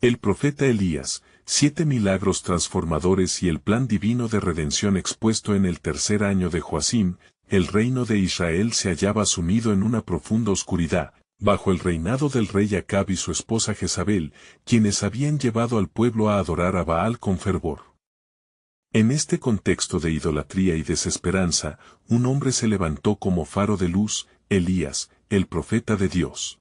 El profeta Elías, 7 milagros transformadores y el plan divino de redención expuesto en el tercer año de Joacim. El reino de Israel se hallaba sumido en una profunda oscuridad, bajo el reinado del rey Acab y su esposa Jezabel, quienes habían llevado al pueblo a adorar a Baal con fervor. En este contexto de idolatría y desesperanza, un hombre se levantó como faro de luz, Elías, el profeta de Dios.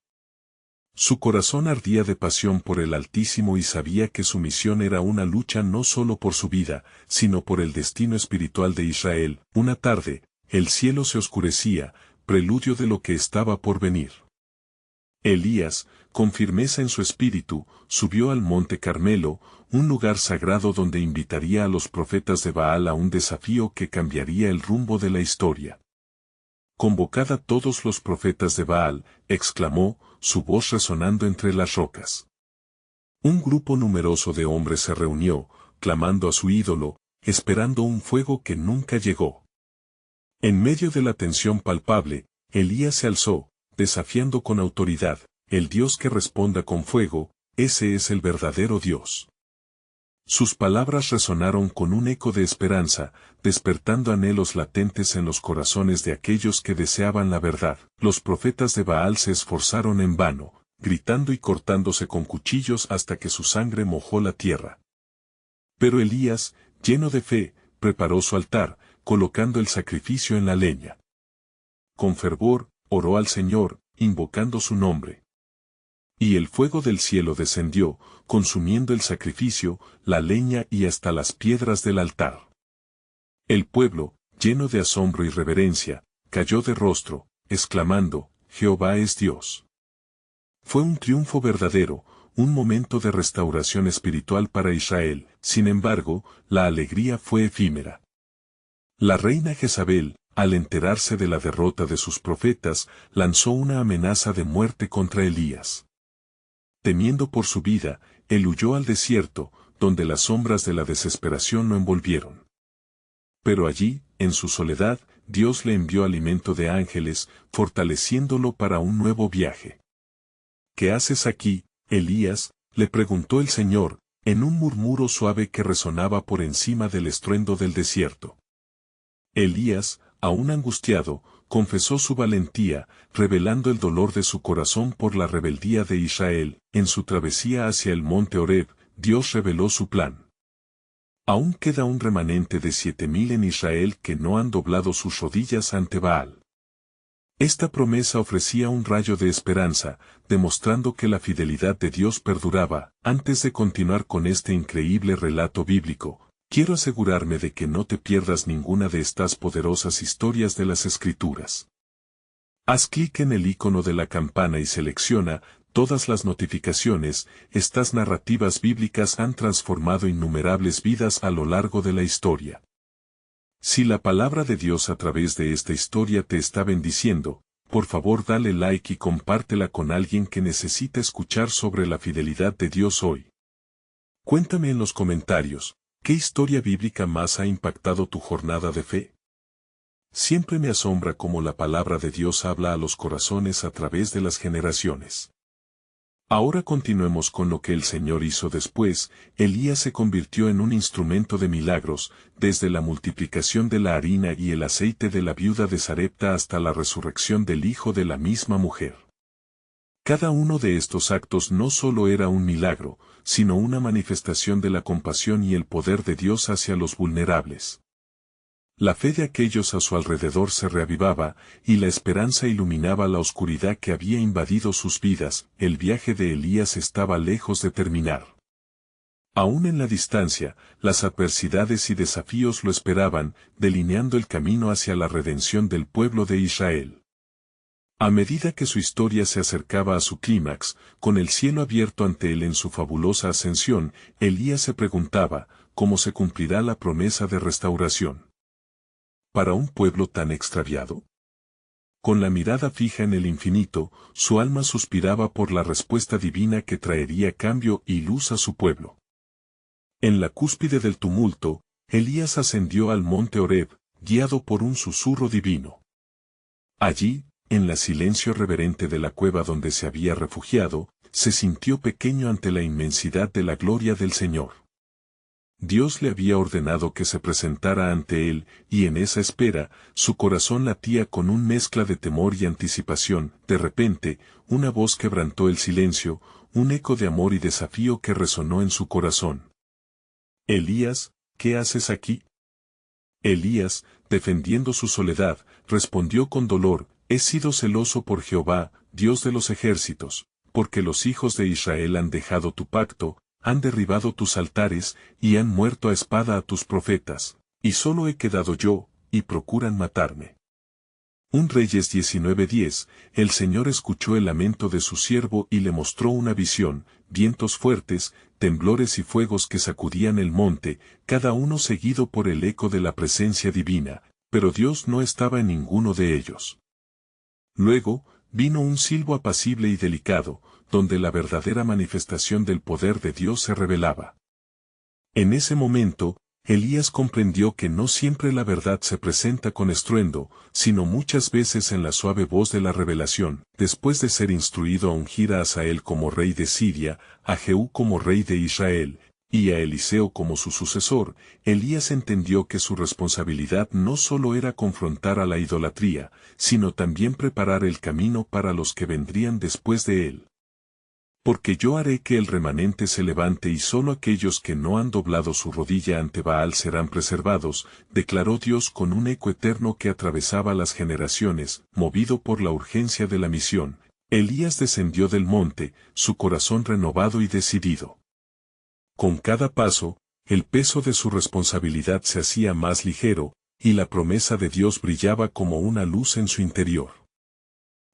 Su corazón ardía de pasión por el Altísimo y sabía que su misión era una lucha no solo por su vida, sino por el destino espiritual de Israel. Una tarde, el cielo se oscurecía, preludio de lo que estaba por venir. Elías, con firmeza en su espíritu, subió al monte Carmelo, un lugar sagrado donde invitaría a los profetas de Baal a un desafío que cambiaría el rumbo de la historia. «Convocad a todos los profetas de Baal», exclamó, su voz resonando entre las rocas. Un grupo numeroso de hombres se reunió, clamando a su ídolo, esperando un fuego que nunca llegó. En medio de la tensión palpable, Elías se alzó, desafiando con autoridad: «El Dios que responda con fuego, ese es el verdadero Dios». Sus palabras resonaron con un eco de esperanza, despertando anhelos latentes en los corazones de aquellos que deseaban la verdad. Los profetas de Baal se esforzaron en vano, gritando y cortándose con cuchillos hasta que su sangre mojó la tierra. Pero Elías, lleno de fe, preparó su altar, colocando el sacrificio en la leña. Con fervor, oró al Señor, invocando su nombre. Y el fuego del cielo descendió, consumiendo el sacrificio, la leña y hasta las piedras del altar. El pueblo, lleno de asombro y reverencia, cayó de rostro, exclamando: «Jehová es Dios». Fue un triunfo verdadero, un momento de restauración espiritual para Israel. Sin embargo, la alegría fue efímera. La reina Jezabel, al enterarse de la derrota de sus profetas, lanzó una amenaza de muerte contra Elías. Temiendo por su vida, él huyó al desierto, donde las sombras de la desesperación lo envolvieron. Pero allí, en su soledad, Dios le envió alimento de ángeles, fortaleciéndolo para un nuevo viaje. «¿Qué haces aquí, Elías?», le preguntó el Señor, en un murmuro suave que resonaba por encima del estruendo del desierto. Elías, aún angustiado, confesó su valentía, revelando el dolor de su corazón por la rebeldía de Israel. En su travesía hacia el monte Horeb, Dios reveló su plan. Aún queda un remanente de 7,000 en Israel que no han doblado sus rodillas ante Baal. Esta promesa ofrecía un rayo de esperanza, demostrando que la fidelidad de Dios perduraba. Antes de continuar con este increíble relato bíblico, quiero asegurarme de que no te pierdas ninguna de estas poderosas historias de las Escrituras. Haz clic en el icono de la campana y selecciona todas las notificaciones. Estas narrativas bíblicas han transformado innumerables vidas a lo largo de la historia. Si la palabra de Dios a través de esta historia te está bendiciendo, por favor dale like y compártela con alguien que necesita escuchar sobre la fidelidad de Dios hoy. Cuéntame en los comentarios, ¿qué historia bíblica más ha impactado tu jornada de fe? Siempre me asombra cómo la palabra de Dios habla a los corazones a través de las generaciones. Ahora continuemos con lo que el Señor hizo después. Elías se convirtió en un instrumento de milagros, desde la multiplicación de la harina y el aceite de la viuda de Sarepta hasta la resurrección del hijo de la misma mujer. Cada uno de estos actos no solo era un milagro, sino una manifestación de la compasión y el poder de Dios hacia los vulnerables. La fe de aquellos a su alrededor se reavivaba, y la esperanza iluminaba la oscuridad que había invadido sus vidas. El viaje de Elías estaba lejos de terminar. Aún en la distancia, las adversidades y desafíos lo esperaban, delineando el camino hacia la redención del pueblo de Israel. A medida que su historia se acercaba a su clímax, con el cielo abierto ante él en su fabulosa ascensión, Elías se preguntaba: ¿cómo se cumplirá la promesa de restauración para un pueblo tan extraviado? Con la mirada fija en el infinito, su alma suspiraba por la respuesta divina que traería cambio y luz a su pueblo. En la cúspide del tumulto, Elías ascendió al monte Horeb, guiado por un susurro divino. Allí, en la silencio reverente de la cueva donde se había refugiado, se sintió pequeño ante la inmensidad de la gloria del Señor. Dios le había ordenado que se presentara ante él, y en esa espera, su corazón latía con una mezcla de temor y anticipación. De repente, una voz quebrantó el silencio, un eco de amor y desafío que resonó en su corazón. Elías, ¿qué haces aquí? Elías, defendiendo su soledad, respondió con dolor, he sido celoso por Jehová, Dios de los ejércitos, porque los hijos de Israel han dejado tu pacto, han derribado tus altares, y han muerto a espada a tus profetas, y solo he quedado yo, y procuran matarme. 1 Reyes 19:10, el Señor escuchó el lamento de su siervo y le mostró una visión, vientos fuertes, temblores y fuegos que sacudían el monte, cada uno seguido por el eco de la presencia divina, pero Dios no estaba en ninguno de ellos. Luego, vino un silbo apacible y delicado, donde la verdadera manifestación del poder de Dios se revelaba. En ese momento, Elías comprendió que no siempre la verdad se presenta con estruendo, sino muchas veces en la suave voz de la revelación. Después de ser instruido a ungir a Hazael como rey de Siria, a Jehú como rey de Israel, y a Eliseo como su sucesor, Elías entendió que su responsabilidad no solo era confrontar a la idolatría, sino también preparar el camino para los que vendrían después de él. Porque yo haré que el remanente se levante y solo aquellos que no han doblado su rodilla ante Baal serán preservados, declaró Dios con un eco eterno que atravesaba las generaciones. Movido por la urgencia de la misión, Elías descendió del monte, su corazón renovado y decidido. Con cada paso, el peso de su responsabilidad se hacía más ligero, y la promesa de Dios brillaba como una luz en su interior.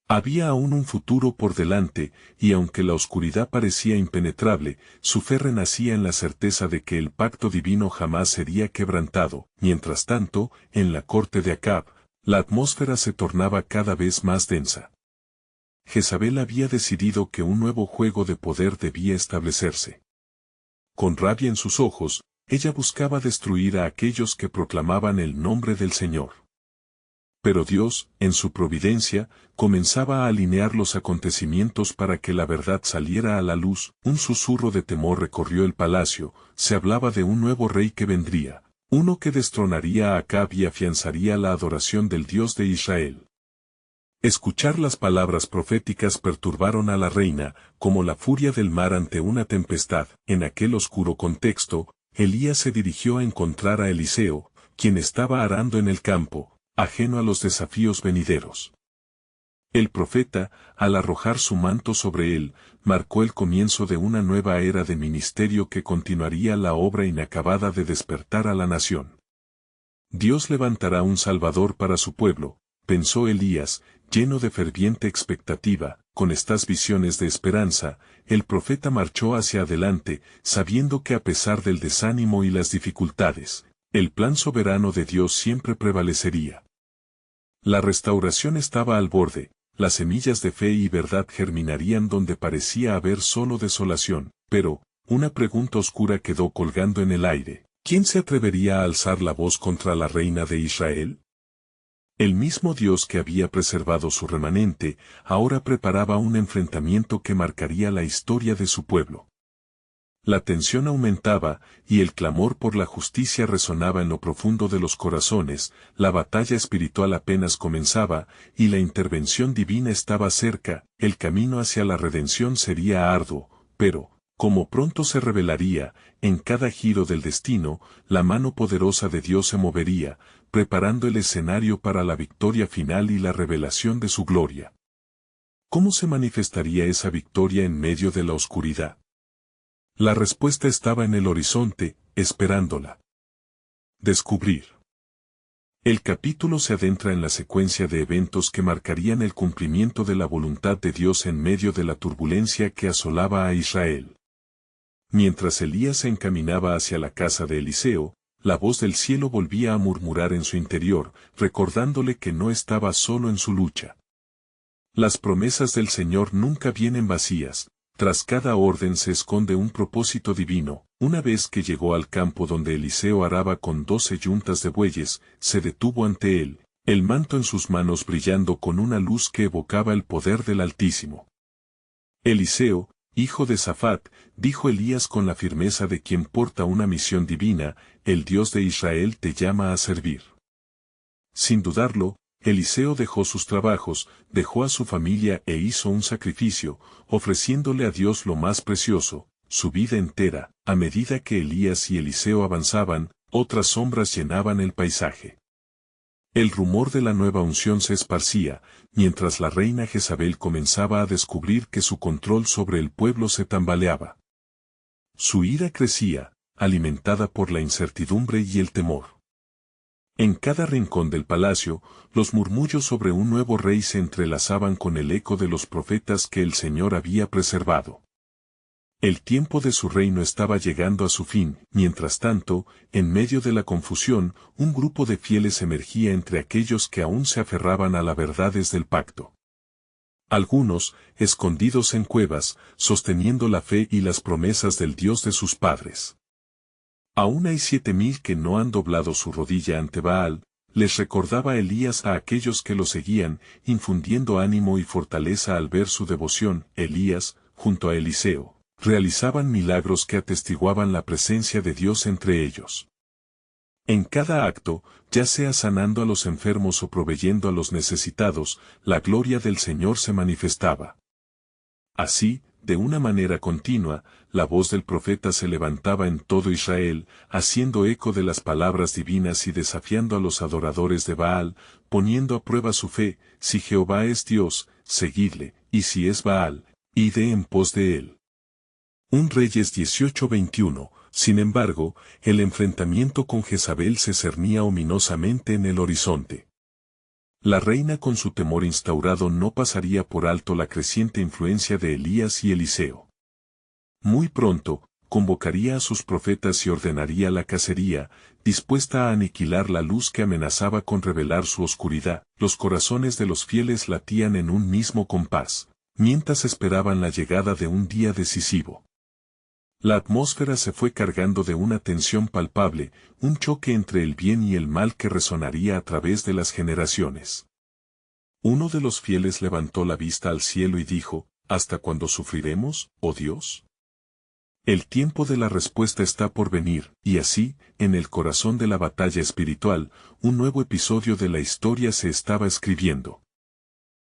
Había aún un futuro por delante, y aunque la oscuridad parecía impenetrable, su fe renacía en la certeza de que el pacto divino jamás sería quebrantado. Mientras tanto, en la corte de Acab, la atmósfera se tornaba cada vez más densa. Jezabel había decidido que un nuevo juego de poder debía establecerse. Con rabia en sus ojos, ella buscaba destruir a aquellos que proclamaban el nombre del Señor. Pero Dios, en su providencia, comenzaba a alinear los acontecimientos para que la verdad saliera a la luz. Un susurro de temor recorrió el palacio, se hablaba de un nuevo rey que vendría, uno que destronaría a Acab y afianzaría la adoración del Dios de Israel. Escuchar las palabras proféticas perturbaron a la reina, como la furia del mar ante una tempestad. En aquel oscuro contexto, Elías se dirigió a encontrar a Eliseo, quien estaba arando en el campo, ajeno a los desafíos venideros. El profeta, al arrojar su manto sobre él, marcó el comienzo de una nueva era de ministerio que continuaría la obra inacabada de despertar a la nación. Dios levantará un Salvador para su pueblo, pensó Elías, lleno de ferviente expectativa. Con estas visiones de esperanza, el profeta marchó hacia adelante, sabiendo que a pesar del desánimo y las dificultades, el plan soberano de Dios siempre prevalecería. La restauración estaba al borde, las semillas de fe y verdad germinarían donde parecía haber solo desolación, pero, una pregunta oscura quedó colgando en el aire. ¿Quién se atrevería a alzar la voz contra la reina de Israel? El mismo Dios que había preservado su remanente, ahora preparaba un enfrentamiento que marcaría la historia de su pueblo. La tensión aumentaba, y el clamor por la justicia resonaba en lo profundo de los corazones. La batalla espiritual apenas comenzaba, y la intervención divina estaba cerca. El camino hacia la redención sería arduo, pero, como pronto se revelaría, en cada giro del destino, la mano poderosa de Dios se movería, preparando el escenario para la victoria final y la revelación de su gloria. ¿Cómo se manifestaría esa victoria en medio de la oscuridad? La respuesta estaba en el horizonte, esperándola. Descubrir. El capítulo se adentra en la secuencia de eventos que marcarían el cumplimiento de la voluntad de Dios en medio de la turbulencia que asolaba a Israel. Mientras Elías se encaminaba hacia la casa de Eliseo, la voz del cielo volvía a murmurar en su interior, recordándole que no estaba solo en su lucha. Las promesas del Señor nunca vienen vacías. Tras cada orden se esconde un propósito divino. Una vez que llegó al campo donde Eliseo araba con 12 yuntas de bueyes, se detuvo ante él, el manto en sus manos brillando con una luz que evocaba el poder del Altísimo. Eliseo, Hijo de Safat, dijo Elías con la firmeza de quien porta una misión divina, el Dios de Israel te llama a servir. Sin dudarlo, Eliseo dejó sus trabajos, dejó a su familia e hizo un sacrificio, ofreciéndole a Dios lo más precioso, su vida entera. A medida que Elías y Eliseo avanzaban, otras sombras llenaban el paisaje. El rumor de la nueva unción se esparcía, mientras la reina Jezabel comenzaba a descubrir que su control sobre el pueblo se tambaleaba. Su ira crecía, alimentada por la incertidumbre y el temor. En cada rincón del palacio, los murmullos sobre un nuevo rey se entrelazaban con el eco de los profetas que el Señor había preservado. El tiempo de su reino estaba llegando a su fin. Mientras tanto, en medio de la confusión, un grupo de fieles emergía entre aquellos que aún se aferraban a las verdades del pacto. Algunos, escondidos en cuevas, sosteniendo la fe y las promesas del Dios de sus padres. Aún hay 7,000 que no han doblado su rodilla ante Baal, les recordaba Elías a aquellos que lo seguían, infundiendo ánimo y fortaleza al ver su devoción. Elías, junto a Eliseo, realizaban milagros que atestiguaban la presencia de Dios entre ellos. En cada acto, ya sea sanando a los enfermos o proveyendo a los necesitados, la gloria del Señor se manifestaba. Así, de una manera continua, la voz del profeta se levantaba en todo Israel, haciendo eco de las palabras divinas y desafiando a los adoradores de Baal, poniendo a prueba su fe. Si Jehová es Dios, seguidle, y si es Baal, id en pos de él. 1 Reyes 18:21. Sin embargo, el enfrentamiento con Jezabel se cernía ominosamente en el horizonte. La reina con su temor instaurado no pasaría por alto la creciente influencia de Elías y Eliseo. Muy pronto, convocaría a sus profetas y ordenaría la cacería, dispuesta a aniquilar la luz que amenazaba con revelar su oscuridad. Los corazones de los fieles latían en un mismo compás, mientras esperaban la llegada de un día decisivo. La atmósfera se fue cargando de una tensión palpable, un choque entre el bien y el mal que resonaría a través de las generaciones. Uno de los fieles levantó la vista al cielo y dijo, ¿hasta cuándo sufriremos, oh Dios? El tiempo de la respuesta está por venir, y así, en el corazón de la batalla espiritual, un nuevo episodio de la historia se estaba escribiendo.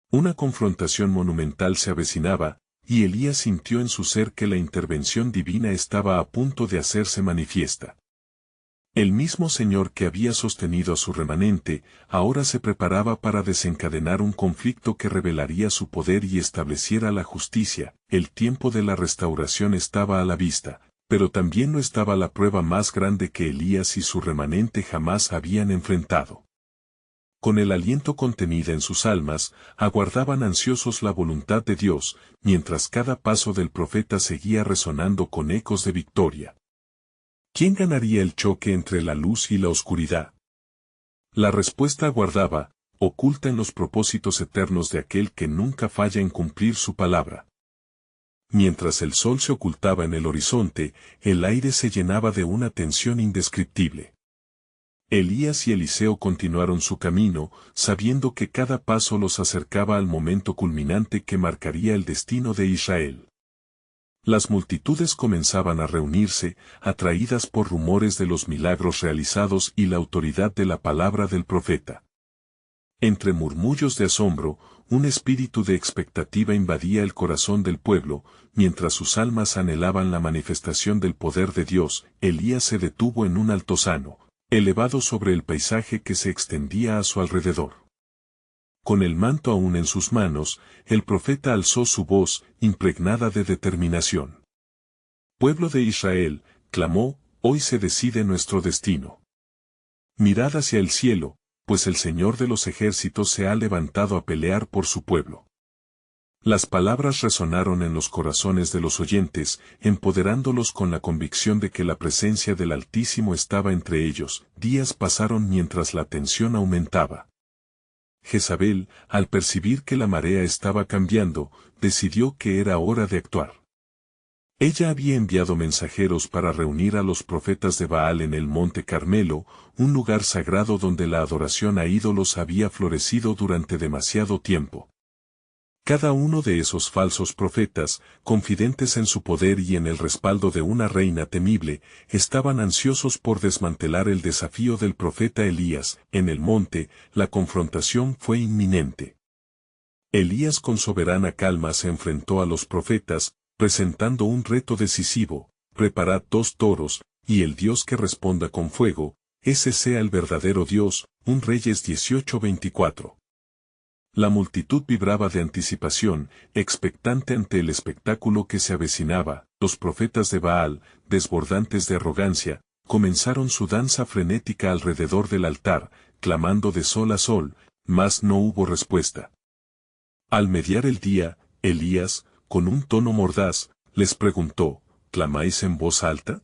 Una confrontación monumental se avecinaba, y Elías sintió en su ser que la intervención divina estaba a punto de hacerse manifiesta. El mismo Señor que había sostenido a su remanente, ahora se preparaba para desencadenar un conflicto que revelaría su poder y estableciera la justicia. El tiempo de la restauración estaba a la vista, pero también no estaba la prueba más grande que Elías y su remanente jamás habían enfrentado. Con el aliento contenido en sus almas, aguardaban ansiosos la voluntad de Dios, mientras cada paso del profeta seguía resonando con ecos de victoria. ¿Quién ganaría el choque entre la luz y la oscuridad? La respuesta aguardaba, oculta en los propósitos eternos de aquel que nunca falla en cumplir su palabra. Mientras el sol se ocultaba en el horizonte, el aire se llenaba de una tensión indescriptible. Elías y Eliseo continuaron su camino, sabiendo que cada paso los acercaba al momento culminante que marcaría el destino de Israel. Las multitudes comenzaban a reunirse, atraídas por rumores de los milagros realizados y la autoridad de la palabra del profeta. Entre murmullos de asombro, un espíritu de expectativa invadía el corazón del pueblo, mientras sus almas anhelaban la manifestación del poder de Dios. Elías se detuvo en un altozano, elevado sobre el paisaje que se extendía a su alrededor. Con el manto aún en sus manos, el profeta alzó su voz, impregnada de determinación. Pueblo de Israel, clamó, hoy se decide nuestro destino. Mirad hacia el cielo, pues el Señor de los ejércitos se ha levantado a pelear por su pueblo. Las palabras resonaron en los corazones de los oyentes, empoderándolos con la convicción de que la presencia del Altísimo estaba entre ellos. Días pasaron mientras la tensión aumentaba. Jezabel, al percibir que la marea estaba cambiando, decidió que era hora de actuar. Ella había enviado mensajeros para reunir a los profetas de Baal en el Monte Carmelo, un lugar sagrado donde la adoración a ídolos había florecido durante demasiado tiempo. Cada uno de esos falsos profetas, confidentes en su poder y en el respaldo de una reina temible, estaban ansiosos por desmantelar el desafío del profeta Elías. En el monte, la confrontación fue inminente. Elías con soberana calma se enfrentó a los profetas, presentando un reto decisivo: preparad 2 toros, y el Dios que responda con fuego, ese sea el verdadero Dios. 1 Reyes 18:24. La multitud vibraba de anticipación, expectante ante el espectáculo que se avecinaba. Los profetas de Baal, desbordantes de arrogancia, comenzaron su danza frenética alrededor del altar, clamando de sol a sol, mas no hubo respuesta. Al mediar el día, Elías, con un tono mordaz, les preguntó: ¿clamáis en voz alta?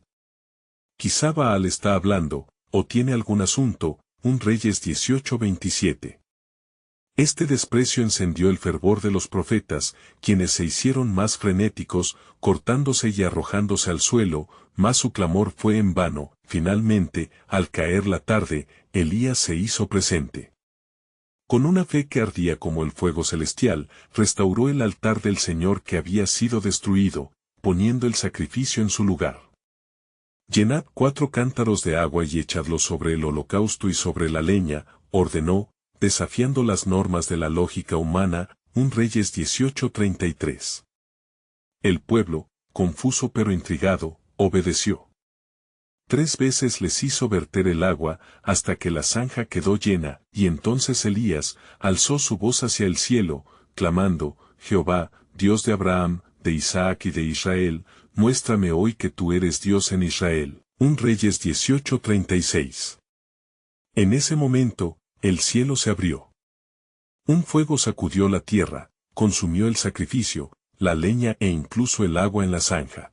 Quizá Baal está hablando, o tiene algún asunto. 1 Reyes 18:27. Este desprecio encendió el fervor de los profetas, quienes se hicieron más frenéticos, cortándose y arrojándose al suelo, mas su clamor fue en vano. Finalmente, al caer la tarde, Elías se hizo presente. Con una fe que ardía como el fuego celestial, restauró el altar del Señor que había sido destruido, poniendo el sacrificio en su lugar. Llenad 4 cántaros de agua y echadlos sobre el holocausto y sobre la leña, ordenó, desafiando las normas de la lógica humana. 1 Reyes 18:33. El pueblo, confuso pero intrigado, obedeció. 3 veces les hizo verter el agua, hasta que la zanja quedó llena, y entonces Elías alzó su voz hacia el cielo, clamando: Jehová, Dios de Abraham, de Isaac y de Israel, muéstrame hoy que tú eres Dios en Israel. 1 Reyes 18:36. En ese momento, el cielo se abrió. Un fuego sacudió la tierra, consumió el sacrificio, la leña e incluso el agua en la zanja.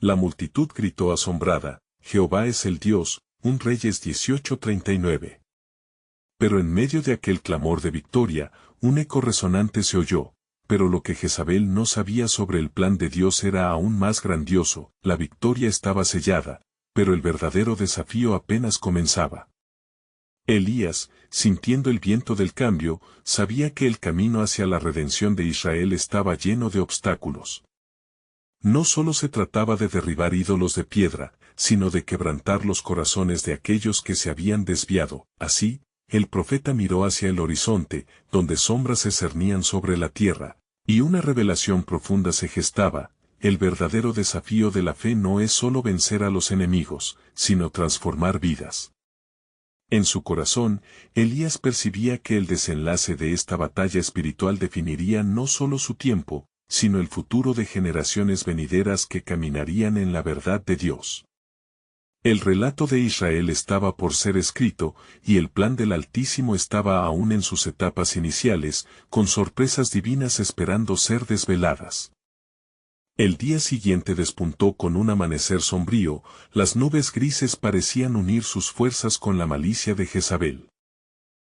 La multitud gritó asombrada: Jehová es el Dios. 1 Reyes 18:39. Pero en medio de aquel clamor de victoria, un eco resonante se oyó. Pero lo que Jezabel no sabía sobre el plan de Dios era aún más grandioso. La victoria estaba sellada, pero el verdadero desafío apenas comenzaba. Elías, sintiendo el viento del cambio, sabía que el camino hacia la redención de Israel estaba lleno de obstáculos. No solo se trataba de derribar ídolos de piedra, sino de quebrantar los corazones de aquellos que se habían desviado. Así, el profeta miró hacia el horizonte, donde sombras se cernían sobre la tierra, y una revelación profunda se gestaba. El verdadero desafío de la fe no es solo vencer a los enemigos, sino transformar vidas. En su corazón, Elías percibía que el desenlace de esta batalla espiritual definiría no solo su tiempo, sino el futuro de generaciones venideras que caminarían en la verdad de Dios. El relato de Israel estaba por ser escrito, y el plan del Altísimo estaba aún en sus etapas iniciales, con sorpresas divinas esperando ser desveladas. El día siguiente despuntó con un amanecer sombrío, las nubes grises parecían unir sus fuerzas con la malicia de Jezabel.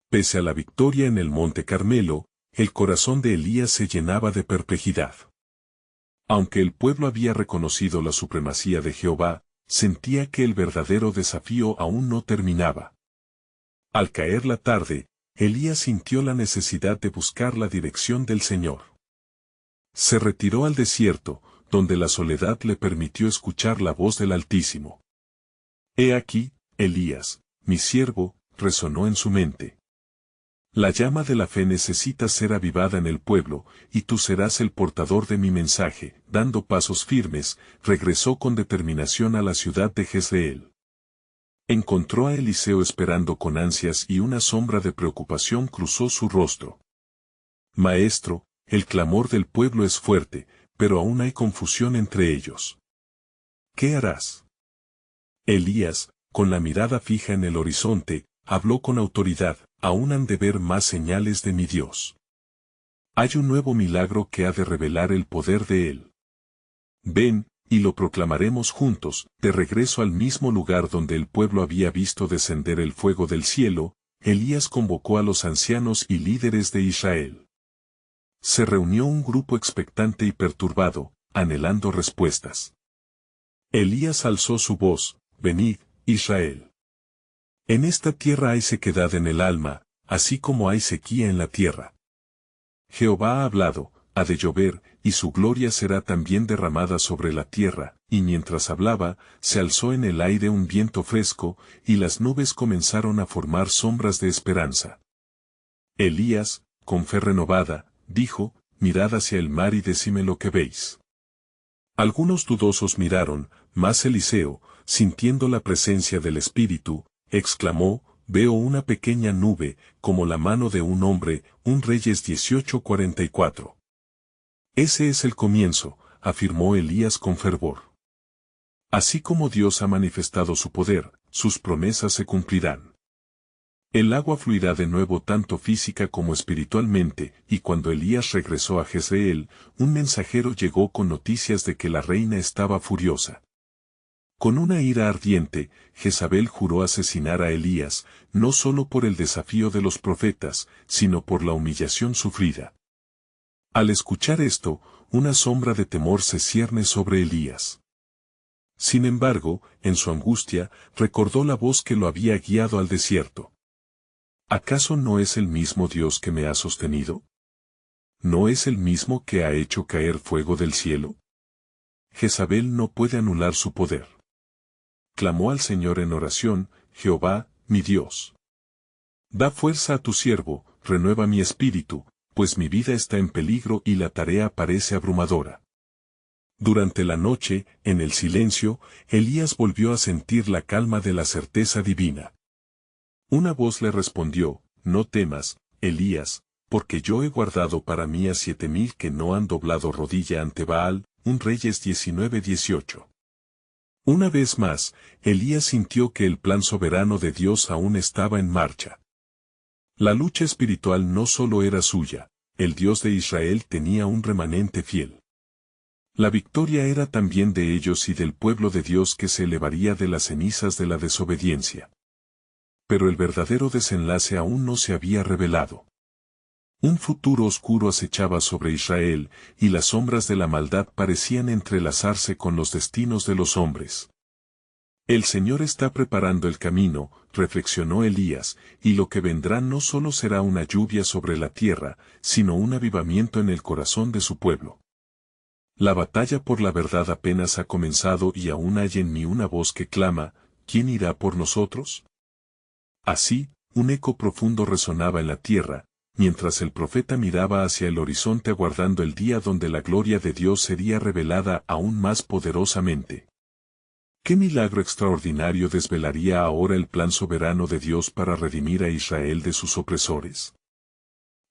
Pese a la victoria en el Monte Carmelo, el corazón de Elías se llenaba de perplejidad. Aunque el pueblo había reconocido la supremacía de Jehová, sentía que el verdadero desafío aún no terminaba. Al caer la tarde, Elías sintió la necesidad de buscar la dirección del Señor. Se retiró al desierto, donde la soledad le permitió escuchar la voz del Altísimo. He aquí, Elías, mi siervo, resonó en su mente. La llama de la fe necesita ser avivada en el pueblo, y tú serás el portador de mi mensaje. Dando pasos firmes, regresó con determinación a la ciudad de Jezreel. Encontró a Eliseo esperando con ansias y una sombra de preocupación cruzó su rostro. Maestro, el clamor del pueblo es fuerte, pero aún hay confusión entre ellos. ¿Qué harás? Elías, con la mirada fija en el horizonte, habló con autoridad: aún han de ver más señales de mi Dios. Hay un nuevo milagro que ha de revelar el poder de Él. Ven, y lo proclamaremos juntos. De regreso al mismo lugar donde el pueblo había visto descender el fuego del cielo, Elías convocó a los ancianos y líderes de Israel. Se reunió un grupo expectante y perturbado, anhelando respuestas. Elías alzó su voz: venid, Israel. En esta tierra hay sequedad en el alma, así como hay sequía en la tierra. Jehová ha hablado, ha de llover, y su gloria será también derramada sobre la tierra, y mientras hablaba, se alzó en el aire un viento fresco, y las nubes comenzaron a formar sombras de esperanza. Elías, con fe renovada, dijo, mirad hacia el mar y decime lo que veis. Algunos dudosos miraron, mas Eliseo, sintiendo la presencia del Espíritu, exclamó, veo una pequeña nube, como la mano de un hombre, 1 Reyes 18:44. Ese es el comienzo, afirmó Elías con fervor. Así como Dios ha manifestado su poder, sus promesas se cumplirán. El agua fluirá de nuevo tanto física como espiritualmente, y cuando Elías regresó a Jezreel, un mensajero llegó con noticias de que la reina estaba furiosa. Con una ira ardiente, Jezabel juró asesinar a Elías, no solo por el desafío de los profetas, sino por la humillación sufrida. Al escuchar esto, una sombra de temor se cierne sobre Elías. Sin embargo, en su angustia, recordó la voz que lo había guiado al desierto. ¿Acaso no es el mismo Dios que me ha sostenido? ¿No es el mismo que ha hecho caer fuego del cielo? Jezabel no puede anular su poder. Clamó al Señor en oración, Jehová, mi Dios. Da fuerza a tu siervo, renueva mi espíritu, pues mi vida está en peligro y la tarea parece abrumadora. Durante la noche, en el silencio, Elías volvió a sentir la calma de la certeza divina. Una voz le respondió, no temas, Elías, porque yo he guardado para mí a 7,000 que no han doblado rodilla ante Baal, 1 Reyes 19:18. Una vez más, Elías sintió que el plan soberano de Dios aún estaba en marcha. La lucha espiritual no solo era suya, el Dios de Israel tenía un remanente fiel. La victoria era también de ellos y del pueblo de Dios que se elevaría de las cenizas de la desobediencia. Pero el verdadero desenlace aún no se había revelado. Un futuro oscuro acechaba sobre Israel, y las sombras de la maldad parecían entrelazarse con los destinos de los hombres. El Señor está preparando el camino, reflexionó Elías, y lo que vendrá no solo será una lluvia sobre la tierra, sino un avivamiento en el corazón de su pueblo. La batalla por la verdad apenas ha comenzado y aún hay en mí una voz que clama, ¿quién irá por nosotros? Así, un eco profundo resonaba en la tierra, mientras el profeta miraba hacia el horizonte aguardando el día donde la gloria de Dios sería revelada aún más poderosamente. ¿Qué milagro extraordinario desvelaría ahora el plan soberano de Dios para redimir a Israel de sus opresores?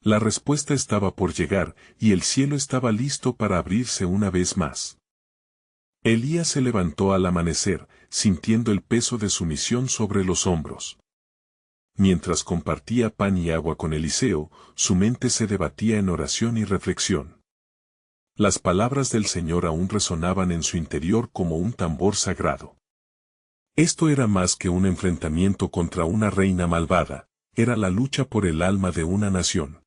La respuesta estaba por llegar, y el cielo estaba listo para abrirse una vez más. Elías se levantó al amanecer, sintiendo el peso de su misión sobre los hombros. Mientras compartía pan y agua con Eliseo, su mente se debatía en oración y reflexión. Las palabras del Señor aún resonaban en su interior como un tambor sagrado. Esto era más que un enfrentamiento contra una reina malvada, era la lucha por el alma de una nación.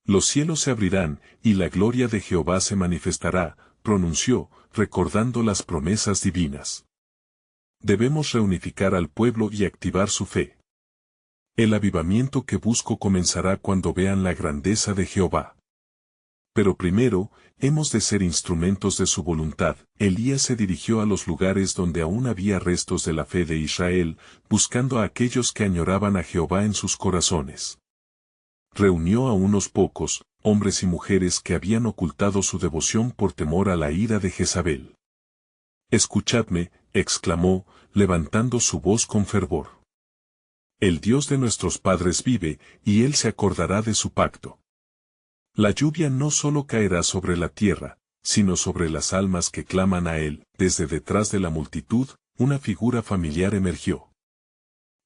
Los cielos se abrirán, y la gloria de Jehová se manifestará, pronunció, recordando las promesas divinas. Debemos reunificar al pueblo y activar su fe. El avivamiento que busco comenzará cuando vean la grandeza de Jehová. Pero primero, hemos de ser instrumentos de su voluntad. Elías se dirigió a los lugares donde aún había restos de la fe de Israel, buscando a aquellos que añoraban a Jehová en sus corazones. Reunió a unos pocos, hombres y mujeres que habían ocultado su devoción por temor a la ira de Jezabel. Escuchadme, exclamó, levantando su voz con fervor. El Dios de nuestros padres vive, y Él se acordará de su pacto. La lluvia no solo caerá sobre la tierra, sino sobre las almas que claman a Él. Desde detrás de la multitud, una figura familiar emergió.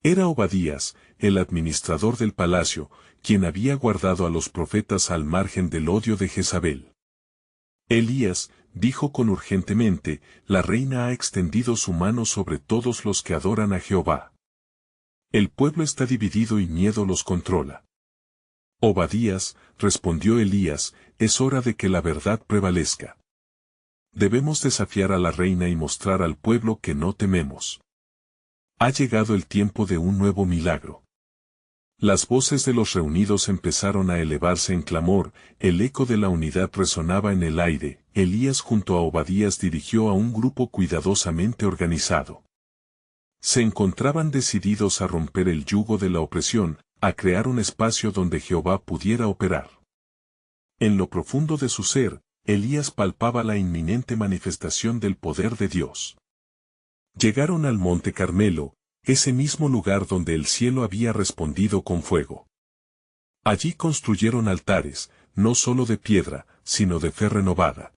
Era Obadías, el administrador del palacio, quien había guardado a los profetas al margen del odio de Jezabel. Elías, dijo con urgentemente, la reina ha extendido su mano sobre todos los que adoran a Jehová. El pueblo está dividido y miedo los controla. Obadías, respondió Elías, es hora de que la verdad prevalezca. Debemos desafiar a la reina y mostrar al pueblo que no tememos. Ha llegado el tiempo de un nuevo milagro. Las voces de los reunidos empezaron a elevarse en clamor, el eco de la unidad resonaba en el aire. Elías junto a Obadías dirigió a un grupo cuidadosamente organizado. Se encontraban decididos a romper el yugo de la opresión, a crear un espacio donde Jehová pudiera operar. En lo profundo de su ser, Elías palpaba la inminente manifestación del poder de Dios. Llegaron al monte Carmelo, ese mismo lugar donde el cielo había respondido con fuego. Allí construyeron altares, no solo de piedra, sino de fe renovada.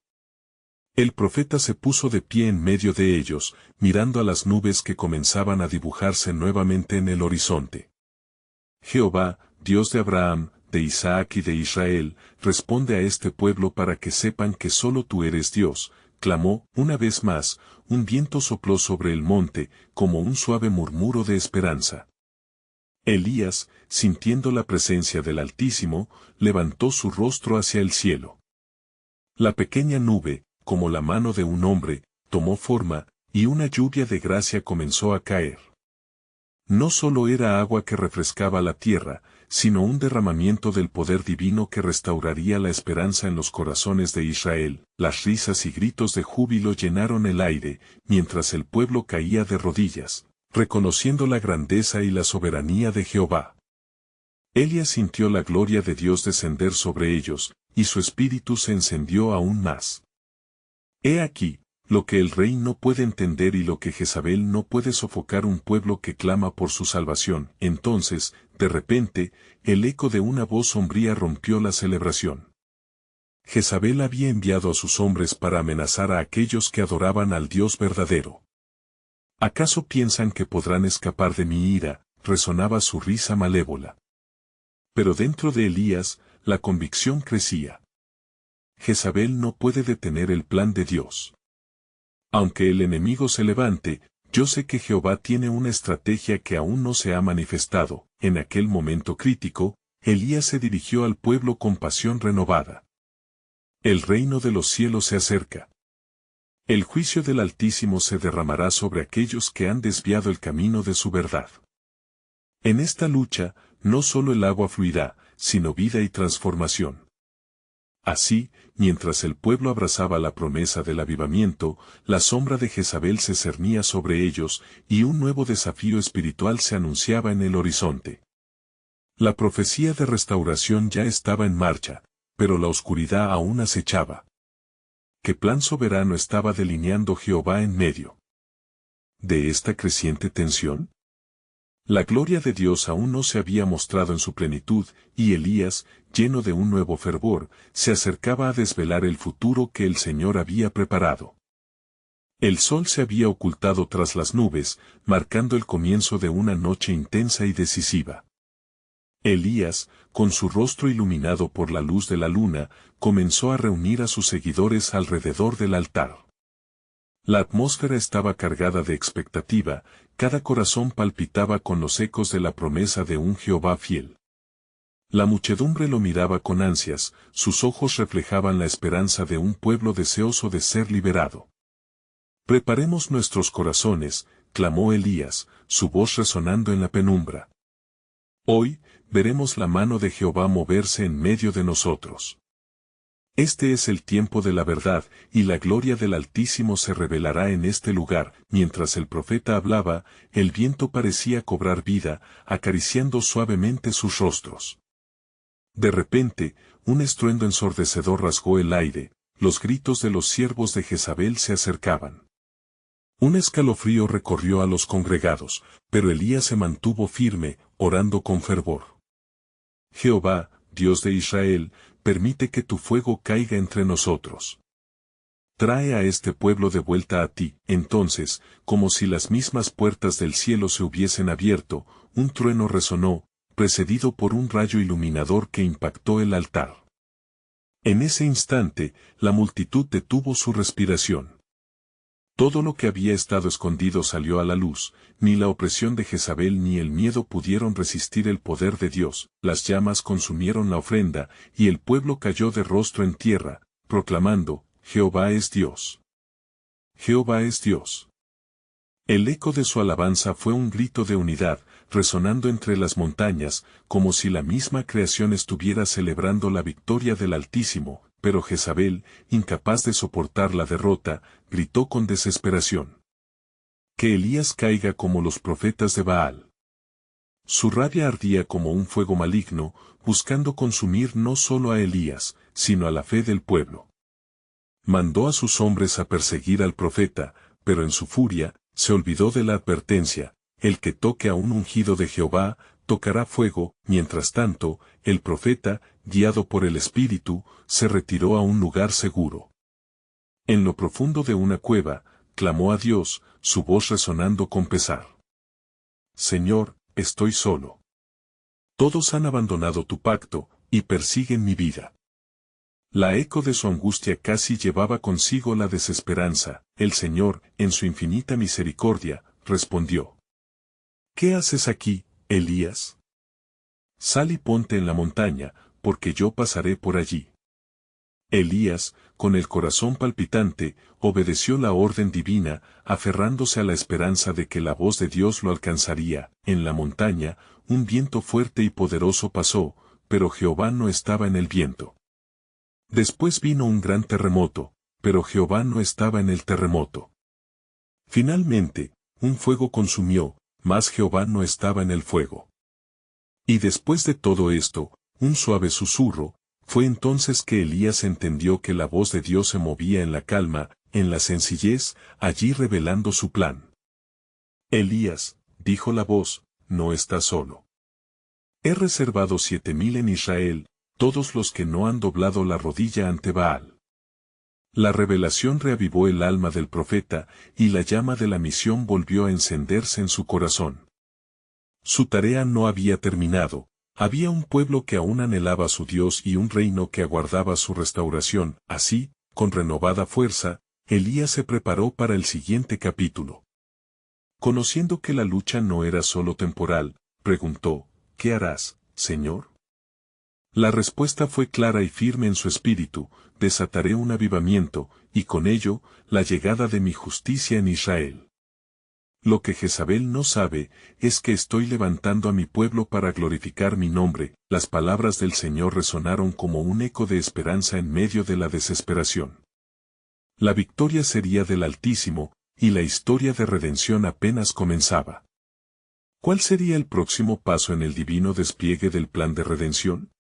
El profeta se puso de pie en medio de ellos, mirando a las nubes que comenzaban a dibujarse nuevamente en el horizonte. Jehová, Dios de Abraham, de Isaac y de Israel, responde a este pueblo para que sepan que solo tú eres Dios. Clamó, una vez más, un viento sopló sobre el monte, como un suave murmuro de esperanza. Elías, sintiendo la presencia del Altísimo, levantó su rostro hacia el cielo. La pequeña nube, como la mano de un hombre, tomó forma, y una lluvia de gracia comenzó a caer. No solo era agua que refrescaba la tierra, sino un derramamiento del poder divino que restauraría la esperanza en los corazones de Israel. Las risas y gritos de júbilo llenaron el aire, mientras el pueblo caía de rodillas, reconociendo la grandeza y la soberanía de Jehová. Elías sintió la gloria de Dios descender sobre ellos, y su espíritu se encendió aún más. He aquí, lo que el rey no puede entender y lo que Jezabel no puede sofocar un pueblo que clama por su salvación. Entonces, de repente, el eco de una voz sombría rompió la celebración. Jezabel había enviado a sus hombres para amenazar a aquellos que adoraban al Dios verdadero. ¿Acaso piensan que podrán escapar de mi ira? Resonaba su risa malévola. Pero dentro de Elías, la convicción crecía. Jezabel no puede detener el plan de Dios. Aunque el enemigo se levante, yo sé que Jehová tiene una estrategia que aún no se ha manifestado. En aquel momento crítico, Elías se dirigió al pueblo con pasión renovada. El reino de los cielos se acerca. El juicio del Altísimo se derramará sobre aquellos que han desviado el camino de su verdad. En esta lucha, no solo el agua fluirá, sino vida y transformación. Así, mientras el pueblo abrazaba la promesa del avivamiento, la sombra de Jezabel se cernía sobre ellos, y un nuevo desafío espiritual se anunciaba en el horizonte. La profecía de restauración ya estaba en marcha, pero la oscuridad aún acechaba. ¿Qué plan soberano estaba delineando Jehová en medio de esta creciente tensión? La gloria de Dios aún no se había mostrado en su plenitud, y Elías, lleno de un nuevo fervor, se acercaba a desvelar el futuro que el Señor había preparado. El sol se había ocultado tras las nubes, marcando el comienzo de una noche intensa y decisiva. Elías, con su rostro iluminado por la luz de la luna, comenzó a reunir a sus seguidores alrededor del altar. La atmósfera estaba cargada de expectativa, cada corazón palpitaba con los ecos de la promesa de un Jehová fiel. La muchedumbre lo miraba con ansias, sus ojos reflejaban la esperanza de un pueblo deseoso de ser liberado. Preparemos nuestros corazones, clamó Elías, su voz resonando en la penumbra. Hoy, veremos la mano de Jehová moverse en medio de nosotros. Este es el tiempo de la verdad, y la gloria del Altísimo se revelará en este lugar. Mientras el profeta hablaba, el viento parecía cobrar vida, acariciando suavemente sus rostros. De repente, un estruendo ensordecedor rasgó el aire, los gritos de los siervos de Jezabel se acercaban. Un escalofrío recorrió a los congregados, pero Elías se mantuvo firme, orando con fervor. Jehová, Dios de Israel, permite que tu fuego caiga entre nosotros. Trae a este pueblo de vuelta a ti. Entonces, como si las mismas puertas del cielo se hubiesen abierto, un trueno resonó, precedido por un rayo iluminador que impactó el altar. En ese instante, la multitud detuvo su respiración. Todo lo que había estado escondido salió a la luz, ni la opresión de Jezabel ni el miedo pudieron resistir el poder de Dios. Las llamas consumieron la ofrenda, y el pueblo cayó de rostro en tierra, proclamando, Jehová es Dios. Jehová es Dios. El eco de su alabanza fue un grito de unidad, resonando entre las montañas, como si la misma creación estuviera celebrando la victoria del Altísimo, pero Jezabel, incapaz de soportar la derrota, gritó con desesperación: «Que Elías caiga como los profetas de Baal». Su rabia ardía como un fuego maligno, buscando consumir no solo a Elías, sino a la fe del pueblo. Mandó a sus hombres a perseguir al profeta, pero en su furia, se olvidó de la advertencia: el que toque a un ungido de Jehová, tocará fuego. Mientras tanto, el profeta, guiado por el Espíritu, se retiró a un lugar seguro. En lo profundo de una cueva, clamó a Dios, su voz resonando con pesar: «Señor, estoy solo. Todos han abandonado tu pacto, y persiguen mi vida». La eco de su angustia casi llevaba consigo la desesperanza. El Señor, en su infinita misericordia, respondió: «¿Qué haces aquí, Elías? Sal y ponte en la montaña, porque yo pasaré por allí». Elías, con el corazón palpitante, obedeció la orden divina, aferrándose a la esperanza de que la voz de Dios lo alcanzaría. En la montaña, un viento fuerte y poderoso pasó, pero Jehová no estaba en el viento. Después vino un gran terremoto, pero Jehová no estaba en el terremoto. Finalmente, un fuego consumió, mas Jehová no estaba en el fuego. Y después de todo esto, un suave susurro. Fue entonces que Elías entendió que la voz de Dios se movía en la calma, en la sencillez, allí revelando su plan. «Elías», dijo la voz, «no estás solo. He reservado 7,000 en Israel, todos los que no han doblado la rodilla ante Baal». La revelación reavivó el alma del profeta, y la llama de la misión volvió a encenderse en su corazón. Su tarea no había terminado. Había un pueblo que aún anhelaba a su Dios y un reino que aguardaba su restauración. Así, con renovada fuerza, Elías se preparó para el siguiente capítulo. Conociendo que la lucha no era solo temporal, preguntó: «¿Qué harás, Señor?». La respuesta fue clara y firme en su espíritu: «Desataré un avivamiento, y con ello, la llegada de mi justicia en Israel». Lo que Jezabel no sabe, es que estoy levantando a mi pueblo para glorificar mi nombre. Las palabras del Señor resonaron como un eco de esperanza en medio de la desesperación. La victoria sería del Altísimo, y la historia de redención apenas comenzaba. ¿Cuál sería el próximo paso en el divino despliegue del plan de redención?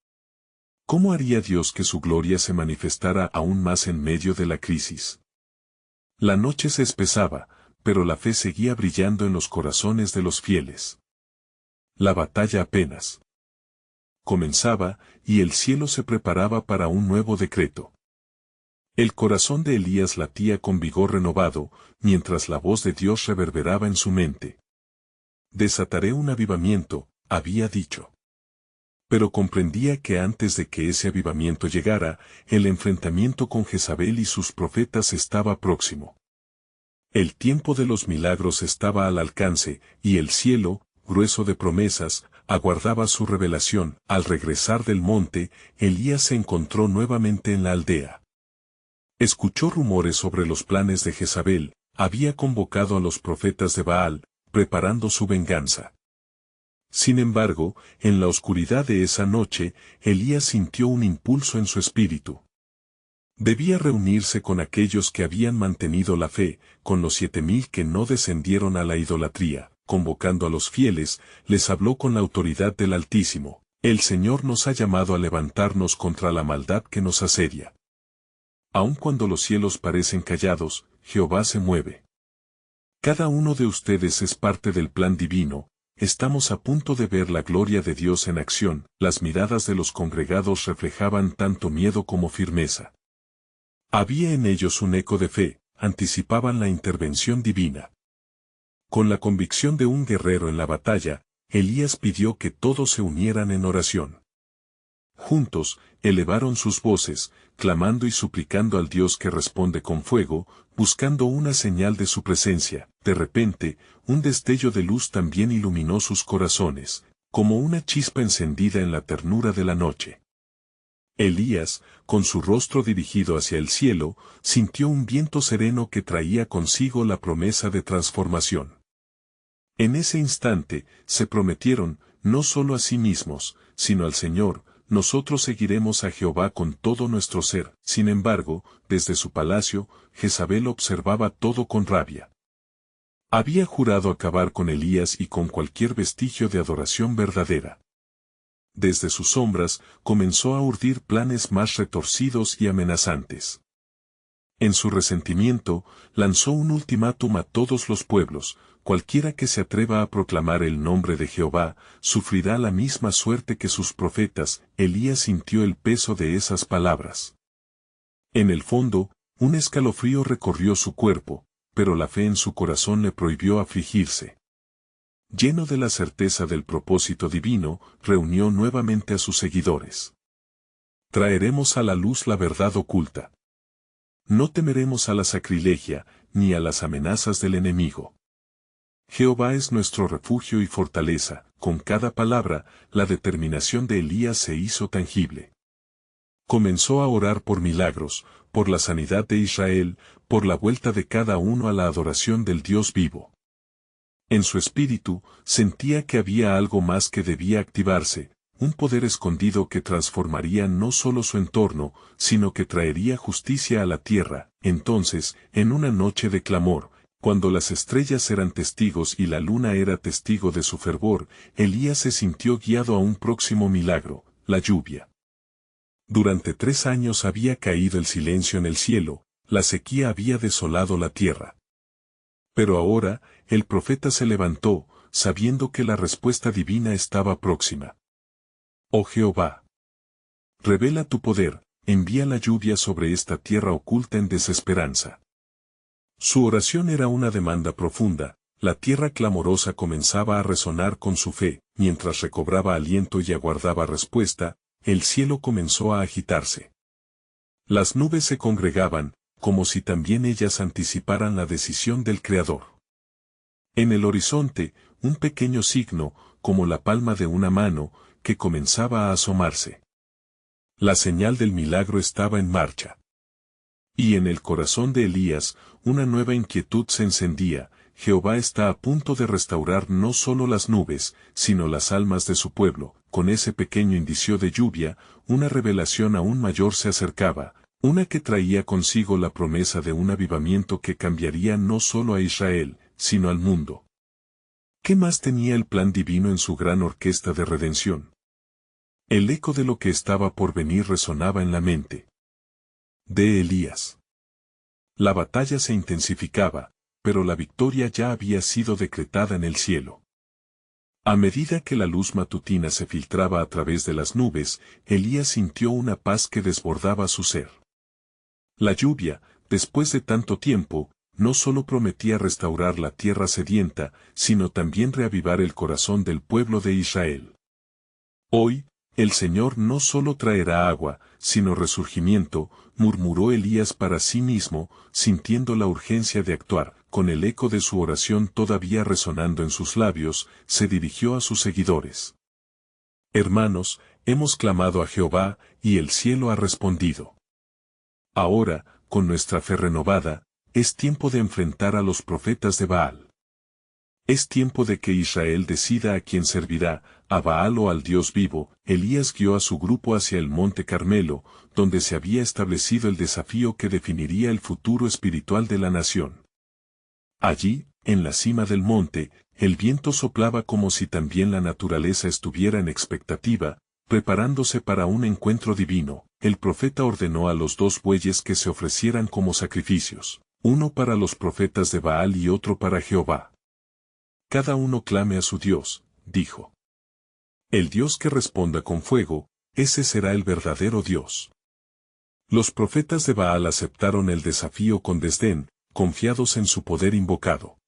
¿Cómo haría Dios que su gloria se manifestara aún más en medio de la crisis? La noche se espesaba, pero la fe seguía brillando en los corazones de los fieles. La batalla apenas comenzaba, y el cielo se preparaba para un nuevo decreto. El corazón de Elías latía con vigor renovado, mientras la voz de Dios reverberaba en su mente. «Desataré un avivamiento», había dicho. Pero comprendía que antes de que ese avivamiento llegara, el enfrentamiento con Jezabel y sus profetas estaba próximo. El tiempo de los milagros estaba al alcance, y el cielo, grueso de promesas, aguardaba su revelación. Al regresar del monte, Elías se encontró nuevamente en la aldea. Escuchó rumores sobre los planes de Jezabel. Había convocado a los profetas de Baal, preparando su venganza. Sin embargo, en la oscuridad de esa noche, Elías sintió un impulso en su espíritu. Debía reunirse con aquellos que habían mantenido la fe, con los 7,000 que no descendieron a la idolatría. Convocando a los fieles, les habló con la autoridad del Altísimo: «El Señor nos ha llamado a levantarnos contra la maldad que nos asedia. Aun cuando los cielos parecen callados, Jehová se mueve. Cada uno de ustedes es parte del plan divino. Estamos a punto de ver la gloria de Dios en acción». Las miradas de los congregados reflejaban tanto miedo como firmeza. Había en ellos un eco de fe, anticipaban la intervención divina. Con la convicción de un guerrero en la batalla, Elías pidió que todos se unieran en oración. Juntos, elevaron sus voces, clamando y suplicando al Dios que responde con fuego, buscando una señal de su presencia. De repente, un destello de luz también iluminó sus corazones, como una chispa encendida en la ternura de la noche. Elías, con su rostro dirigido hacia el cielo, sintió un viento sereno que traía consigo la promesa de transformación. En ese instante, se prometieron, no solo a sí mismos, sino al Señor: nosotros seguiremos a Jehová con todo nuestro ser. Sin embargo, desde su palacio, Jezabel observaba todo con rabia. Había jurado acabar con Elías y con cualquier vestigio de adoración verdadera. Desde sus sombras, comenzó a urdir planes más retorcidos y amenazantes. En su resentimiento, lanzó un ultimátum a todos los pueblos: cualquiera que se atreva a proclamar el nombre de Jehová, sufrirá la misma suerte que sus profetas. Elías sintió el peso de esas palabras. En el fondo, un escalofrío recorrió su cuerpo, pero la fe en su corazón le prohibió afligirse. Lleno de la certeza del propósito divino, reunió nuevamente a sus seguidores. Traeremos a la luz la verdad oculta. No temeremos a la sacrilegia, ni a las amenazas del enemigo. Jehová es nuestro refugio y fortaleza. Con cada palabra, la determinación de Elías se hizo tangible. Comenzó a orar por milagros, por la sanidad de Israel, por la vuelta de cada uno a la adoración del Dios vivo. En su espíritu, sentía que había algo más que debía activarse, un poder escondido que transformaría no solo su entorno, sino que traería justicia a la tierra. Entonces, en una noche de clamor, cuando las estrellas eran testigos y la luna era testigo de su fervor, Elías se sintió guiado a un próximo milagro: la lluvia. Durante 3 años había caído el silencio en el cielo, la sequía había desolado la tierra. Pero ahora, el profeta se levantó, sabiendo que la respuesta divina estaba próxima. Oh Jehová, revela tu poder, envía la lluvia sobre esta tierra oculta en desesperanza. Su oración era una demanda profunda. La tierra clamorosa comenzaba a resonar con su fe. Mientras recobraba aliento y aguardaba respuesta, el cielo comenzó a agitarse. Las nubes se congregaban, como si también ellas anticiparan la decisión del Creador. En el horizonte, un pequeño signo, como la palma de una mano, que comenzaba a asomarse. La señal del milagro estaba en marcha. Y en el corazón de Elías, una nueva inquietud se encendía: Jehová está a punto de restaurar no solo las nubes, sino las almas de su pueblo. Con ese pequeño indicio de lluvia, una revelación aún mayor se acercaba, una que traía consigo la promesa de un avivamiento que cambiaría no solo a Israel, sino al mundo. ¿Qué más tenía el plan divino en su gran orquesta de redención? El eco de lo que estaba por venir resonaba en la mente de Elías. La batalla se intensificaba, pero la victoria ya había sido decretada en el cielo. A medida que la luz matutina se filtraba a través de las nubes, Elías sintió una paz que desbordaba su ser. La lluvia, después de tanto tiempo, no solo prometía restaurar la tierra sedienta, sino también reavivar el corazón del pueblo de Israel. Hoy, el Señor no solo traerá agua, sino resurgimiento, murmuró Elías para sí mismo, sintiendo la urgencia de actuar. Con el eco de su oración todavía resonando en sus labios, se dirigió a sus seguidores. Hermanos, hemos clamado a Jehová, y el cielo ha respondido. Ahora, con nuestra fe renovada, es tiempo de enfrentar a los profetas de Baal. Es tiempo de que Israel decida a quién servirá, a Baal o al Dios vivo. Elías guió a su grupo hacia el monte Carmelo, donde se había establecido el desafío que definiría el futuro espiritual de la nación. Allí, en la cima del monte, el viento soplaba como si también la naturaleza estuviera en expectativa, preparándose para un encuentro divino. El profeta ordenó a los 2 bueyes que se ofrecieran como sacrificios, uno para los profetas de Baal y otro para Jehová. Cada uno clame a su Dios, dijo. El Dios que responda con fuego, ese será el verdadero Dios. Los profetas de Baal aceptaron el desafío con desdén, confiados en su poder invocado.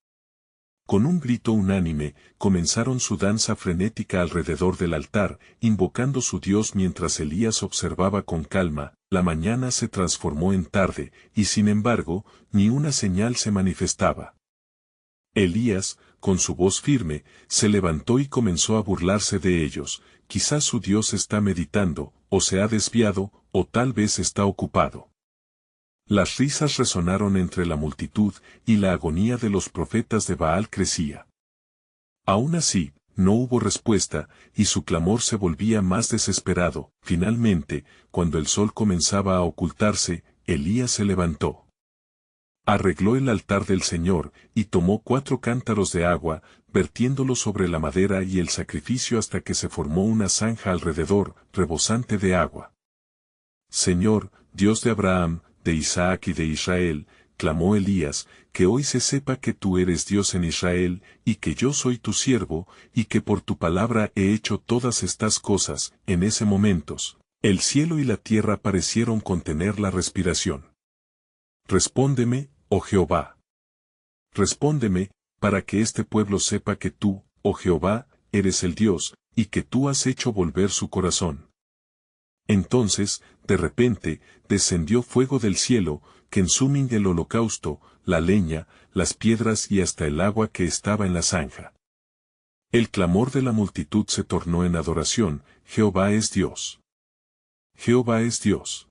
Con un grito unánime, comenzaron su danza frenética alrededor del altar, invocando su Dios mientras Elías observaba con calma. La mañana se transformó en tarde, y sin embargo, ni una señal se manifestaba. Elías, con su voz firme, se levantó y comenzó a burlarse de ellos. Quizás su Dios está meditando, o se ha desviado, o tal vez está ocupado. Las risas resonaron entre la multitud, y la agonía de los profetas de Baal crecía. Aún así, no hubo respuesta, y su clamor se volvía más desesperado. Finalmente, cuando el sol comenzaba a ocultarse, Elías se levantó. Arregló el altar del Señor, y tomó 4 cántaros de agua, vertiéndolos sobre la madera y el sacrificio hasta que se formó una zanja alrededor, rebosante de agua. Señor, Dios de Abraham, de Isaac y de Israel, clamó Elías, que hoy se sepa que tú eres Dios en Israel, y que yo soy tu siervo, y que por tu palabra he hecho todas estas cosas. En ese momento, el cielo y la tierra parecieron contener la respiración. Respóndeme, oh Jehová. Respóndeme, para que este pueblo sepa que tú, oh Jehová, eres el Dios, y que tú has hecho volver su corazón. Entonces, de repente, descendió fuego del cielo, que consumía el holocausto, la leña, las piedras y hasta el agua que estaba en la zanja. El clamor de la multitud se tornó en adoración: Jehová es Dios. Jehová es Dios.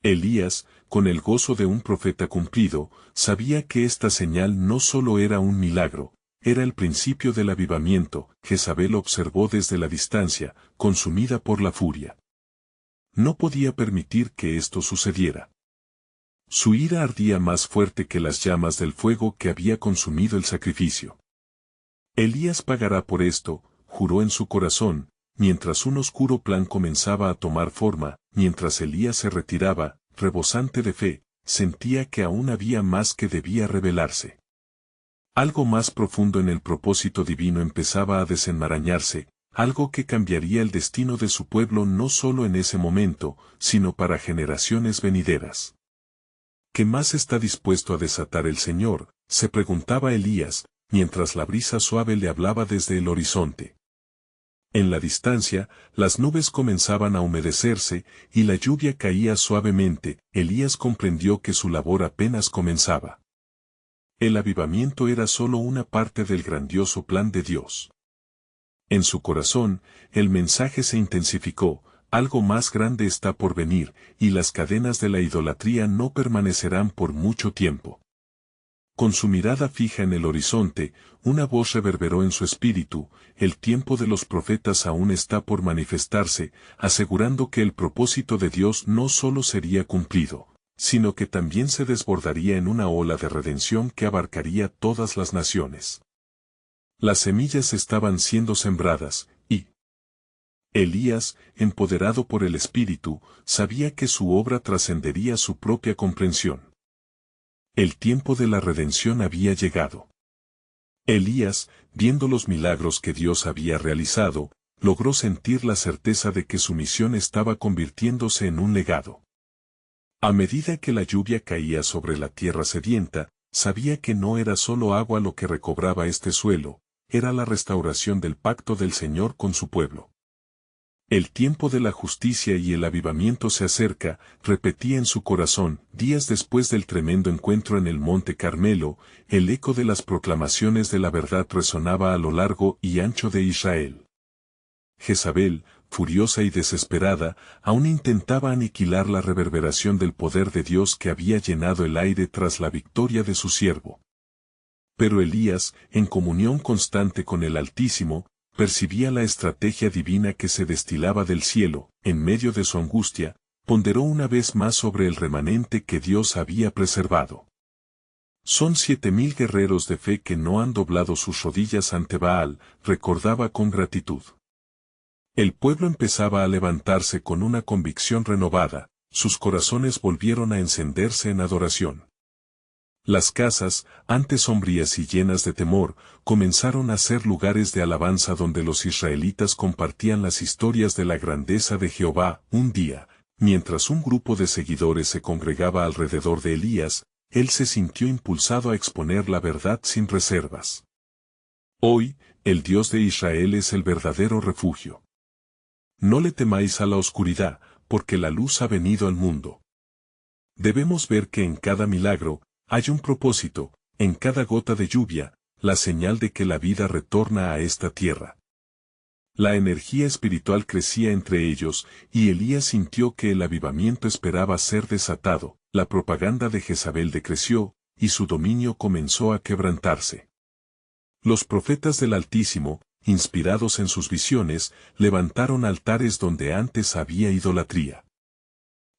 Elías, con el gozo de un profeta cumplido, sabía que esta señal no solo era un milagro, era el principio del avivamiento. Jezabel observó desde la distancia, consumida por la furia. No podía permitir que esto sucediera. Su ira ardía más fuerte que las llamas del fuego que había consumido el sacrificio. Elías pagará por esto, juró en su corazón, mientras un oscuro plan comenzaba a tomar forma. Mientras Elías se retiraba, rebosante de fe, sentía que aún había más que debía revelarse. Algo más profundo en el propósito divino empezaba a desenmarañarse, algo que cambiaría el destino de su pueblo no solo en ese momento, sino para generaciones venideras. ¿Qué más está dispuesto a desatar el Señor?, se preguntaba Elías, mientras la brisa suave le hablaba desde el horizonte. En la distancia, las nubes comenzaban a humedecerse, y la lluvia caía suavemente. Elías comprendió que su labor apenas comenzaba. El avivamiento era solo una parte del grandioso plan de Dios. En su corazón, el mensaje se intensificó: algo más grande está por venir, y las cadenas de la idolatría no permanecerán por mucho tiempo. Con su mirada fija en el horizonte, una voz reverberó en su espíritu: el tiempo de los profetas aún está por manifestarse, asegurando que el propósito de Dios no solo sería cumplido, sino que también se desbordaría en una ola de redención que abarcaría todas las naciones. Las semillas estaban siendo sembradas, y Elías, empoderado por el Espíritu, sabía que su obra trascendería su propia comprensión. El tiempo de la redención había llegado. Elías, viendo los milagros que Dios había realizado, logró sentir la certeza de que su misión estaba convirtiéndose en un legado. A medida que la lluvia caía sobre la tierra sedienta, sabía que no era solo agua lo que recobraba este suelo, era la restauración del pacto del Señor con su pueblo. El tiempo de la justicia y el avivamiento se acerca, repetía en su corazón. Días después del tremendo encuentro en el Monte Carmelo, el eco de las proclamaciones de la verdad resonaba a lo largo y ancho de Israel. Jezabel, furiosa y desesperada, aún intentaba aniquilar la reverberación del poder de Dios que había llenado el aire tras la victoria de su siervo. Pero Elías, en comunión constante con el Altísimo, percibía la estrategia divina que se destilaba del cielo. En medio de su angustia, ponderó una vez más sobre el remanente que Dios había preservado. Son 7,000 guerreros de fe que no han doblado sus rodillas ante Baal, recordaba con gratitud. El pueblo empezaba a levantarse con una convicción renovada, sus corazones volvieron a encenderse en adoración. Las casas, antes sombrías y llenas de temor, comenzaron a ser lugares de alabanza donde los israelitas compartían las historias de la grandeza de Jehová. Un día, mientras un grupo de seguidores se congregaba alrededor de Elías, él se sintió impulsado a exponer la verdad sin reservas. Hoy, el Dios de Israel es el verdadero refugio. No le temáis a la oscuridad, porque la luz ha venido al mundo. Debemos ver que en cada milagro, hay un propósito, en cada gota de lluvia, la señal de que la vida retorna a esta tierra. La energía espiritual crecía entre ellos, y Elías sintió que el avivamiento esperaba ser desatado. La propaganda de Jezabel decreció, y su dominio comenzó a quebrantarse. Los profetas del Altísimo, inspirados en sus visiones, levantaron altares donde antes había idolatría.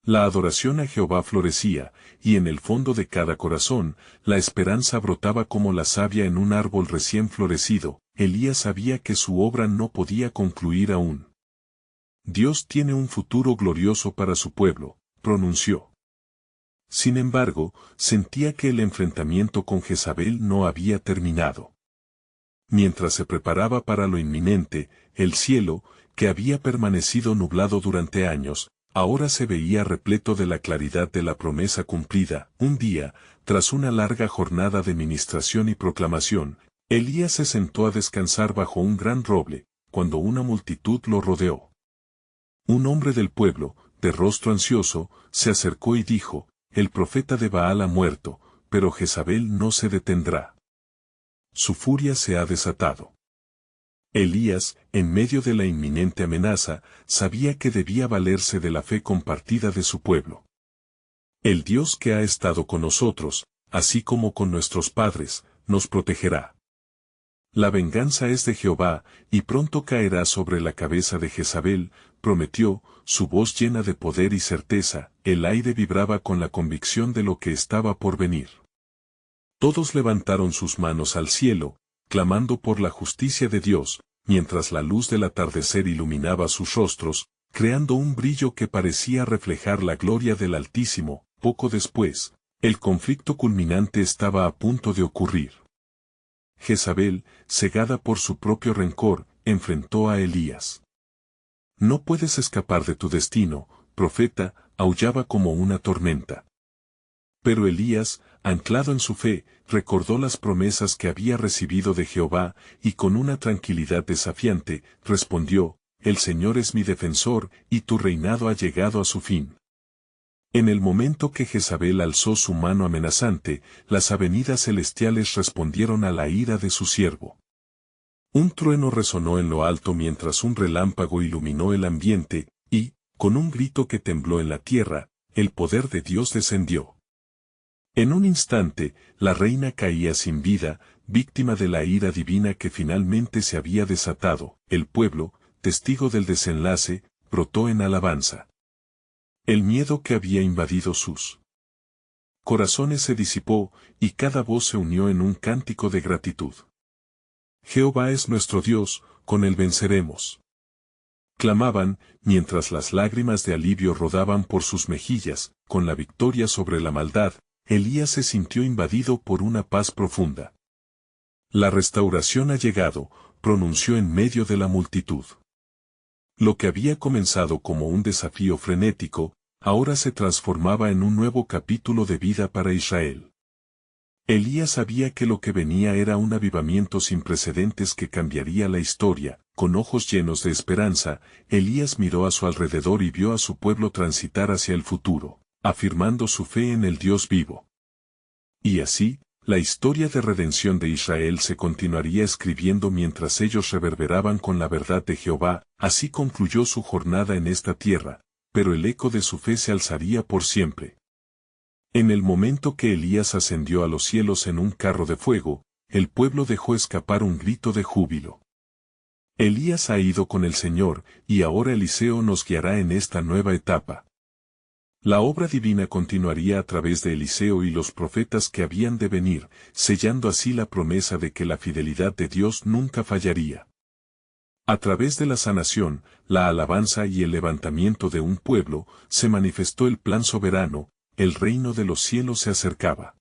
La adoración a Jehová florecía, y en el fondo de cada corazón, la esperanza brotaba como la savia en un árbol recién florecido. Elías sabía que su obra no podía concluir aún. Dios tiene un futuro glorioso para su pueblo, pronunció. Sin embargo, sentía que el enfrentamiento con Jezabel no había terminado. Mientras se preparaba para lo inminente, el cielo, que había permanecido nublado durante años, ahora se veía repleto de la claridad de la promesa cumplida. Un día, tras una larga jornada de ministración y proclamación, Elías se sentó a descansar bajo un gran roble, cuando una multitud lo rodeó. Un hombre del pueblo, de rostro ansioso, se acercó y dijo: «El profeta de Baal ha muerto, pero Jezabel no se detendrá. Su furia se ha desatado». Elías, en medio de la inminente amenaza, sabía que debía valerse de la fe compartida de su pueblo. El Dios que ha estado con nosotros, así como con nuestros padres, nos protegerá. La venganza es de Jehová, y pronto caerá sobre la cabeza de Jezabel, prometió, su voz llena de poder y certeza. El aire vibraba con la convicción de lo que estaba por venir. Todos levantaron sus manos al cielo, clamando por la justicia de Dios, mientras la luz del atardecer iluminaba sus rostros, creando un brillo que parecía reflejar la gloria del Altísimo. Poco después, el conflicto culminante estaba a punto de ocurrir. Jezabel, cegada por su propio rencor, enfrentó a Elías. «No puedes escapar de tu destino, profeta», aullaba como una tormenta. Pero Elías, anclado en su fe, recordó las promesas que había recibido de Jehová, y con una tranquilidad desafiante, respondió: «El Señor es mi defensor, y tu reinado ha llegado a su fin». En el momento que Jezabel alzó su mano amenazante, las avenidas celestiales respondieron a la ira de su siervo. Un trueno resonó en lo alto mientras un relámpago iluminó el ambiente, y, con un grito que tembló en la tierra, el poder de Dios descendió. En un instante, la reina caía sin vida, víctima de la ira divina que finalmente se había desatado. El pueblo, testigo del desenlace, brotó en alabanza. El miedo que había invadido sus corazones se disipó, y cada voz se unió en un cántico de gratitud. «Jehová es nuestro Dios, con él venceremos», clamaban, mientras las lágrimas de alivio rodaban por sus mejillas. Con la victoria sobre la maldad, Elías se sintió invadido por una paz profunda. «La restauración ha llegado», pronunció en medio de la multitud. Lo que había comenzado como un desafío frenético, ahora se transformaba en un nuevo capítulo de vida para Israel. Elías sabía que lo que venía era un avivamiento sin precedentes que cambiaría la historia. Con ojos llenos de esperanza, Elías miró a su alrededor y vio a su pueblo transitar hacia el futuro, afirmando su fe en el Dios vivo. Y así, la historia de redención de Israel se continuaría escribiendo mientras ellos reverberaban con la verdad de Jehová. Así concluyó su jornada en esta tierra, pero el eco de su fe se alzaría por siempre. En el momento que Elías ascendió a los cielos en un carro de fuego, el pueblo dejó escapar un grito de júbilo. Elías ha ido con el Señor, y ahora Eliseo nos guiará en esta nueva etapa. La obra divina continuaría a través de Eliseo y los profetas que habían de venir, sellando así la promesa de que la fidelidad de Dios nunca fallaría. A través de la sanación, la alabanza y el levantamiento de un pueblo, se manifestó el plan soberano. El reino de los cielos se acercaba.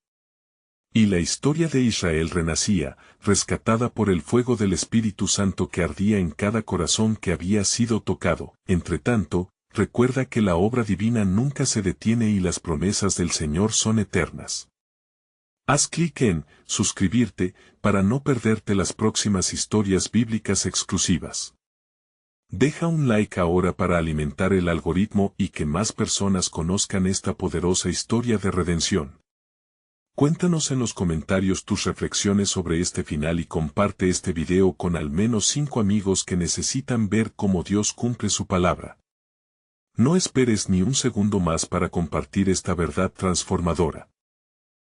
Y la historia de Israel renacía, rescatada por el fuego del Espíritu Santo que ardía en cada corazón que había sido tocado. Entretanto, recuerda que la obra divina nunca se detiene y las promesas del Señor son eternas. Haz clic en suscribirte para no perderte las próximas historias bíblicas exclusivas. Deja un like ahora para alimentar el algoritmo y que más personas conozcan esta poderosa historia de redención. Cuéntanos en los comentarios tus reflexiones sobre este final y comparte este video con al menos 5 amigos que necesitan ver cómo Dios cumple su palabra. No esperes ni un segundo más para compartir esta verdad transformadora.